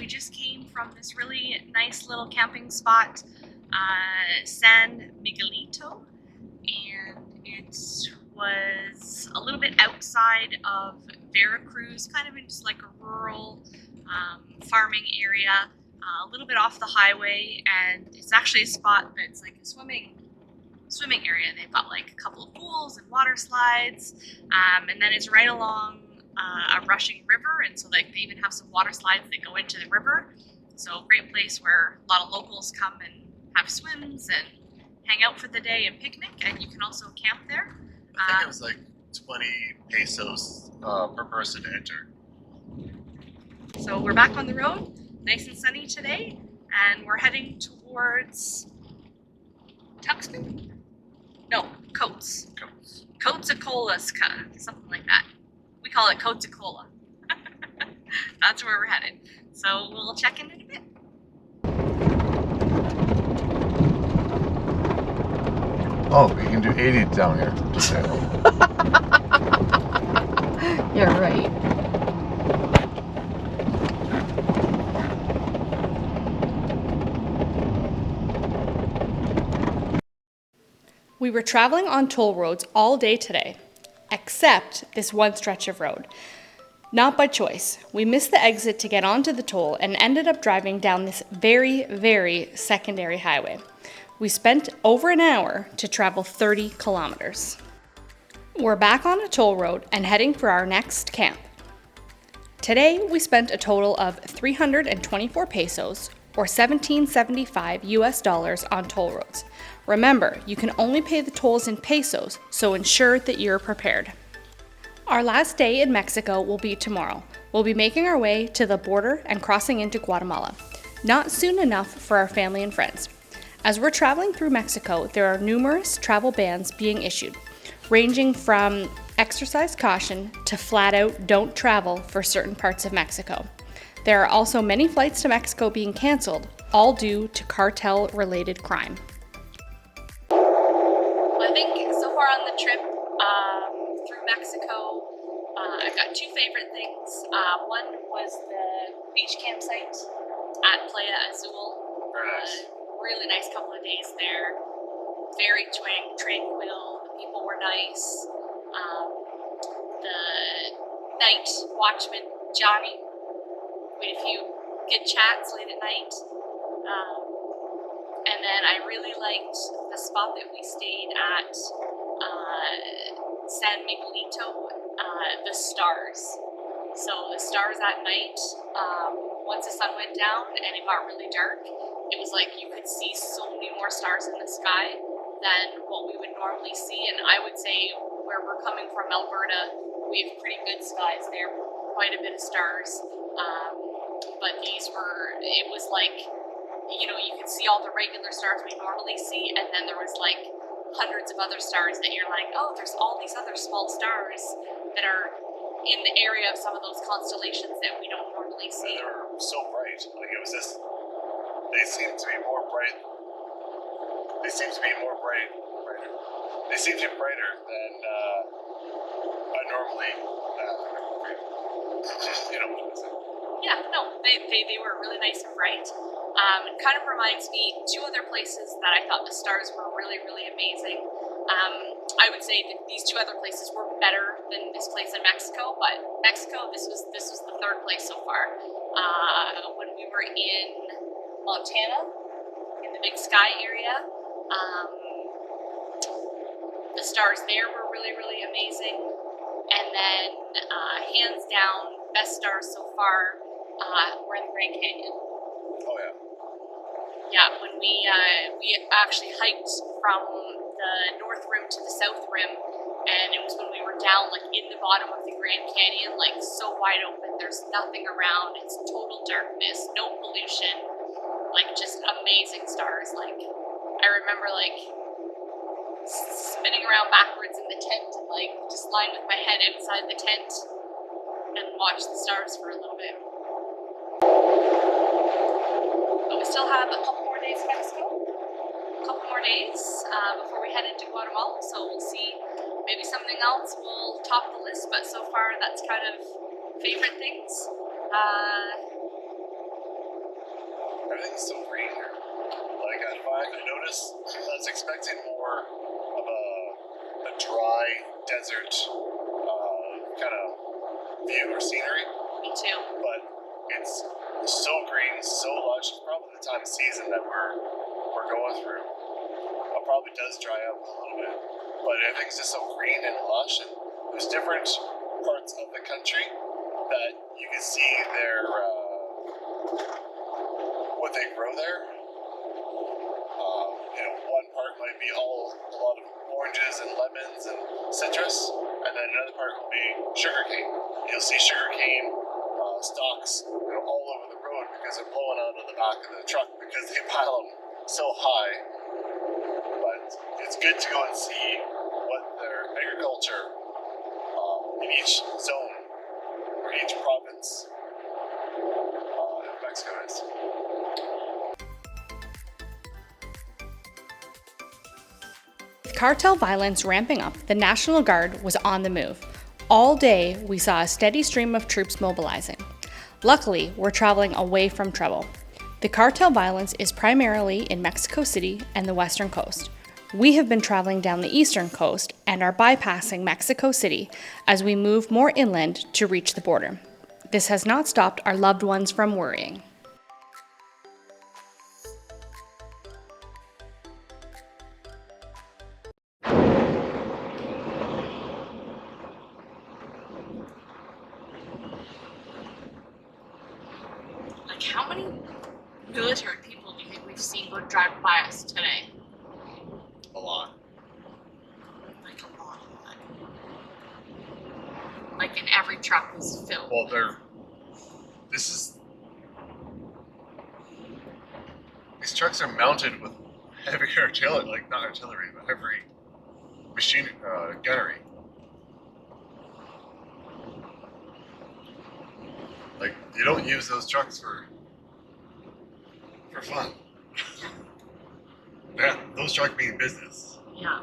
we just came from this really nice little camping spot, San Miguelito, and it was a little bit outside of Veracruz, kind of in just like a rural farming area, a little bit off the highway, and it's actually a spot that's like a swimming area. They've got like a couple of pools and water slides, and then it's right along a rushing river, and so like they even have some water slides that go into the river. So great place where a lot of locals come and have swims and hang out for the day and picnic, and you can also camp there. I think it was like 20 pesos per person to enter. So we're back on the road, nice and sunny today, and we're heading towards Tuxpan? No, Coatzacoalcos, something like that. We call it Coatzacoalcos. That's where we're headed. So we'll check in a bit. Oh, we can do 80 down here. Just saying. You're right. We were traveling on toll roads all day today, except this one stretch of road. Not by choice. We missed the exit to get onto the toll and ended up driving down this very, very secondary highway. We spent over an hour to travel 30 kilometers. We're back on a toll road and heading for our next camp. Today, we spent a total of 324 pesos, or $17.75 US on toll roads. Remember, you can only pay the tolls in pesos, so ensure that you're prepared. Our last day in Mexico will be tomorrow. We'll be making our way to the border and crossing into Guatemala. Not soon enough for our family and friends. As we're traveling through Mexico, there are numerous travel bans being issued, ranging from exercise caution to flat out don't travel for certain parts of Mexico. There are also many flights to Mexico being canceled, all due to cartel-related crime. I think so far on the trip through Mexico, I've got two favorite things. One was the beach campsite at Playa Azul. Really nice couple of days there. Very tranquil. The people were nice. The night watchman, Johnny, we had a few good chats late at night. And then I really liked the spot that we stayed at, San Miguelito, the stars. So the stars at night, once the sun went down and it got really dark, it was like you could see so many more stars in the sky than what we would normally see. And I would say where we're coming from, Alberta, we have pretty good skies there, quite a bit of stars. But these were, it was like, you know, you could see all the regular stars we normally see, and then there was like hundreds of other stars that you're like, oh, there's all these other small stars that are in the area of some of those constellations that we don't normally see. They were so bright. Like it was just, they seemed to be more bright. They seemed to be brighter. They seemed to be brighter than I normally, you know what I'm saying. Yeah, no, they were really nice and bright. It kind of reminds me two other places that I thought the stars were really, really amazing. I would say that these two other places were better than this place in Mexico, but Mexico, this was the third place so far. When we were in Montana, in the Big Sky area, the stars there were really, really amazing. And then, hands down, best stars so far were in the Grand Canyon. Oh yeah. Yeah, when we actually hiked from the North Rim to the South Rim, and it was when we were down like in the bottom of the Grand Canyon, like so wide open, there's nothing around, it's total darkness, no pollution, like just amazing stars. Like I remember like spinning around backwards in the tent and like just lying with my head outside the tent and watch the stars for a little bit. But we still have a couple more days in Mexico, a couple more days before we head into Guatemala, so we'll see. Maybe something else will top the list, but so far that's kind of favorite things. everything's so green here. Like I noticed, I was expecting more of a dry desert kind of view or scenery, Me too. but it's so green, so lush. It's probably the time of season that we're going through. It probably does dry up a little bit, but everything's just so green and lush, and there's different parts of the country that you can see their what they grow there. One part might be a lot of oranges and lemons and citrus, and then another part will be sugarcane. You'll see sugarcane stalks all over the road because they're blowing out of the back of the truck because they pile them so high. But it's good to go and see what their agriculture in each zone or each province in Mexico is. With cartel violence ramping up, the National Guard was on the move. All day, we saw a steady stream of troops mobilizing. Luckily, we're traveling away from trouble. The cartel violence is primarily in Mexico City and the western coast. We have been traveling down the eastern coast and are bypassing Mexico City as we move more inland to reach the border. This has not stopped our loved ones from worrying. Like, how many military people do you think we've seen go drive by us today? A lot. Like a lot. Like, and every truck is filled. Well, these trucks are mounted with heavy artillery, like not artillery, but heavy machine gunnery. Like, you don't use those trucks for fun. Yeah, those trucks mean business. Yeah.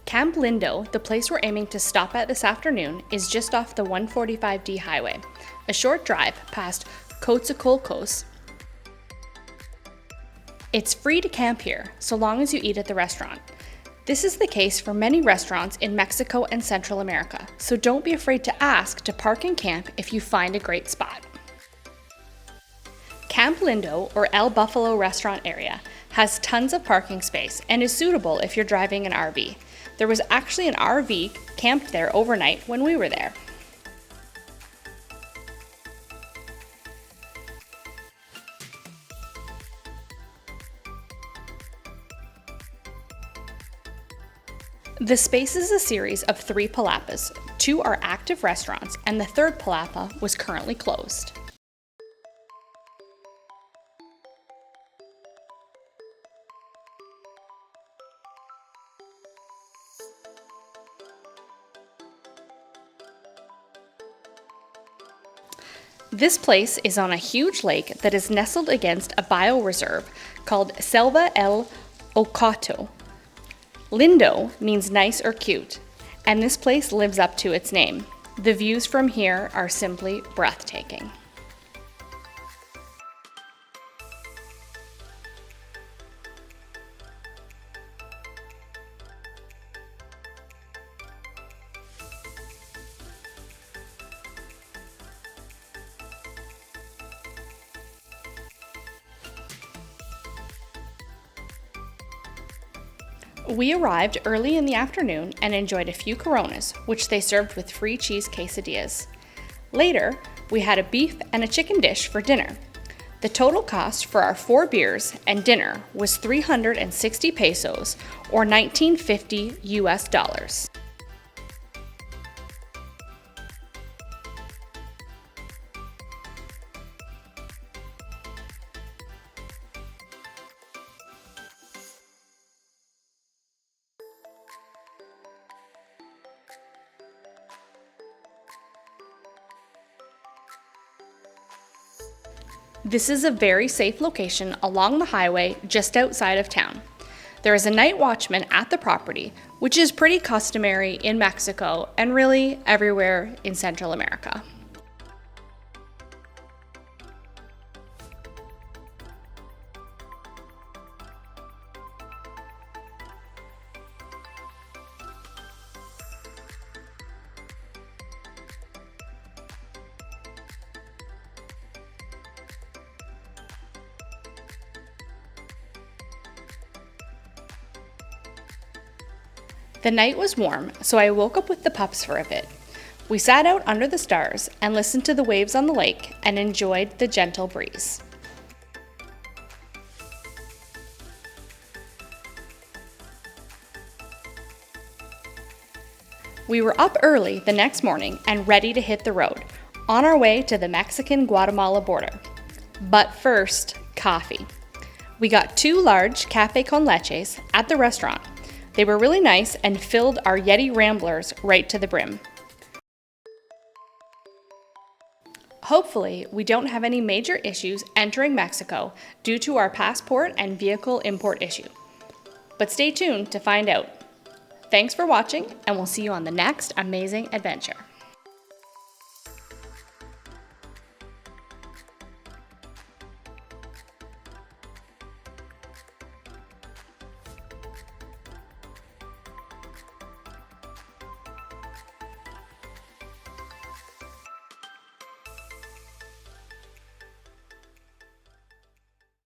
Camp Lindo, the place we're aiming to stop at this afternoon, is just off the 145D highway, a short drive past Coatzacoalcos. It's free to camp here, so long as you eat at the restaurant. This is the case for many restaurants in Mexico and Central America, so don't be afraid to ask to park and camp if you find a great spot. Camp Lindo, or El Buffalo restaurant area, has tons of parking space and is suitable if you're driving an RV. There was actually an RV camped there overnight when we were there. The space is a series of 3 palapas. 2 are active restaurants, and the 3rd palapa was currently closed. This place is on a huge lake that is nestled against a bioreserve called Selva El Ocato. Lindo means nice or cute, and this place lives up to its name. The views from here are simply breathtaking. We arrived early in the afternoon and enjoyed a few Coronas, which they served with free cheese quesadillas. Later, we had a beef and a chicken dish for dinner. The total cost for our 4 beers and dinner was 360 pesos, or $19.50 US. This is a very safe location along the highway just outside of town. There is a night watchman at the property, which is pretty customary in Mexico and really everywhere in Central America. The night was warm, so I woke up with the pups for a bit. We sat out under the stars and listened to the waves on the lake and enjoyed the gentle breeze. We were up early the next morning and ready to hit the road, on our way to the Mexican-Guatemala border. But first, coffee. We got 2 large café con leches at the restaurant. They were really nice and filled our Yeti Ramblers right to the brim. Hopefully, we don't have any major issues entering Mexico due to our passport and vehicle import issue. But stay tuned to find out. Thanks for watching, and we'll see you on the next amazing adventure.